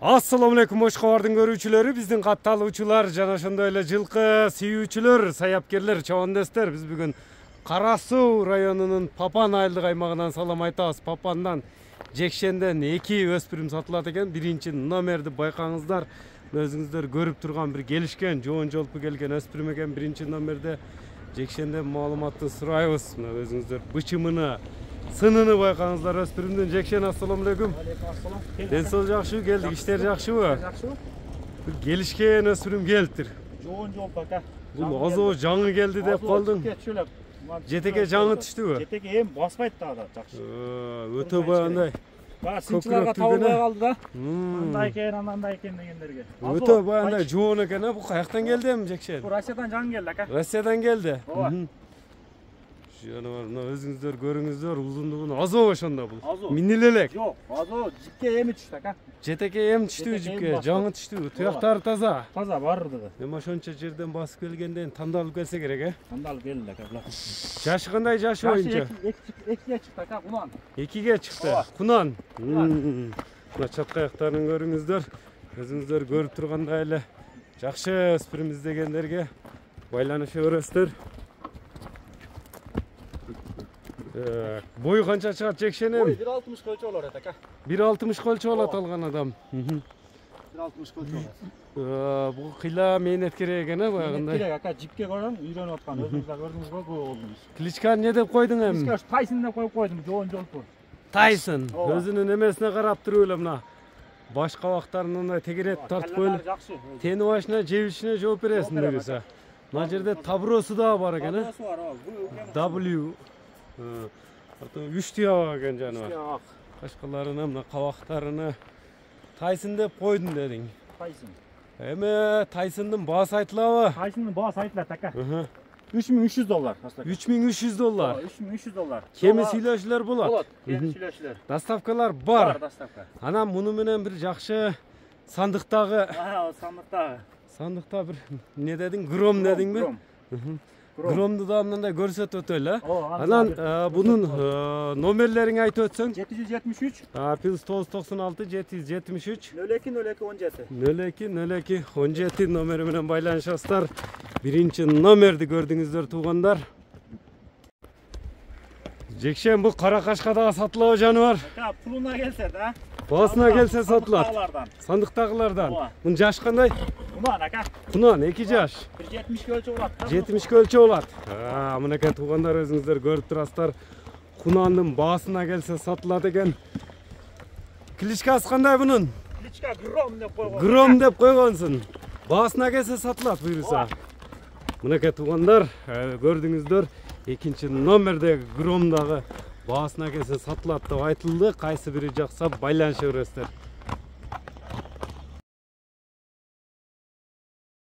Assalamu alaikum Oşqabardын көрүүчүлөрү, биздин катталуучулар жана ошондой эле жылкы сүйүүчүлөр, саяпкерлер, чабандестер. Биз бүгүн Кара Суу районунун Папан айылдык аймагынан салам айтабыз. Папандан Жекшенден 2 өспүрүм сатылат экен. Биринчи номерди байкаңыздар. Өзүңүздөр көрүп турган бир келишкен, жоон жолпу келген өспүрүм экен. Биринчи номерде Жекшенден маалыматты сурайбыз. Мына өзүңүздөр бычымыны, сынını байкаңыздар өспүрүмдүн. Жекшен, ассаламу алейкум. Ден сол жакшы, келдик, иштер жакшыбы? Жакшыбы? Бир келишкен өспүрүм келиптир. Жоон жол така. Бул азо жаңы келди деп калдың. Жетеке жаңы түштүбү? Жетеке эми баспайт дагы жакшы. Өтө баягындай. Сынчыларга табылбай калды да. Андай экен дегендерге. Өтө баягындай жоон экен, бул каяктан келди эми Жекшен? Бул Россиядан жаңы келди ака. Россиядан келди. Жаныбар, мына өзүңүздөр көрүңүздөр, узундугун азо ошондо бул. Миниле элек. Жок, азо жипке эми түштү ака. Жетеке эми түштүбү жипке? Жаңы түштүбү? Туяктары таза. Таза бардыгы. Эми ошончо жерден басып келгенден тандалып келсе керек, Тандалып келди ака була. Жашы кандай, жашы боюнча? 2ге чыкты ака, кунан. 2ге чыкты. Кунан. Мына чатка аяктарын көрүңүздөр. Өзүңүздөр көрүп тургандай эле жакшы өспүрүм издегендерге байланыша бересиздер. Бою канча чыгат Жекшен эми? 1.60 көлчө болот ака. 1.60 көлчө болот алган адам. 1.60 көлчө болот. Бул кыйла мээнет керек экен, баягындай. Керек ака, жипке көрөң, үйрөнүп аткан. Өзүңүз да көрдүңүз го, көп болдуңуз. Кличканы не деп койдуң эми? Кличка Тайсон деп коюп койдум, жоон жолпу. Тайсон. Өзүнүн эмесине карап туруп эле мына баш кабактарынан тегерет тартып коюлуп, тени башына, жебишине жооп бересиң буюрса. Мына жерде табуросу да бар экен, Табуросы бар, W. Үч тияк экен жаныбар. Башкаларына мына кабактарыны Тайсон деп койдум дедиң. Тайсон. Эми Тайсондун баасы айтылабы? Тайсондун баасы айтылат ака. $3.300. $3.300. 3.300 доллар. Кеми сүйлөшүлөр болот? Болот, кеми сүйлөшүлөр. Доставкалар бар. Бар доставка. Анан муну менен бир жакшы сандыктагы. Сандыктагы. Сандыкта бир не дедиң? Гром дедиңби? Громду да мындай көрсөтүп өтөлү. Анан бунун номерлерин айтып өтсөң? 773 +996 773 02 02 17 номери менен байланышасыздар. Биринчи номерди көрдүңүздөр туугандар. Жекшен, бул кара кашка дагы сатылабы жаныбар? Пулуна келсе да. Басына келсе сатылат. Сандыктагылардан. Мунун жашы кандай? Кунан ака. Кунан 2 жаш. 70 көлчө болот. 70 көлчө болот. Мынакей туугандар, өзүңүздөр көрүп турасыздар. Кунандын баасына келсе сатылат экен. Кличкасы кандай бунун? Кличка Гром деп койгон. Гром деп койгонсуң. Баасына келсе сатылат буюрса. Мынакей туугандар, көрдүңүздөр, 2 номердеги Громдагы баасына келсе сатылат деп айтылды. Кайсы бири жакса байланыша бересиздер.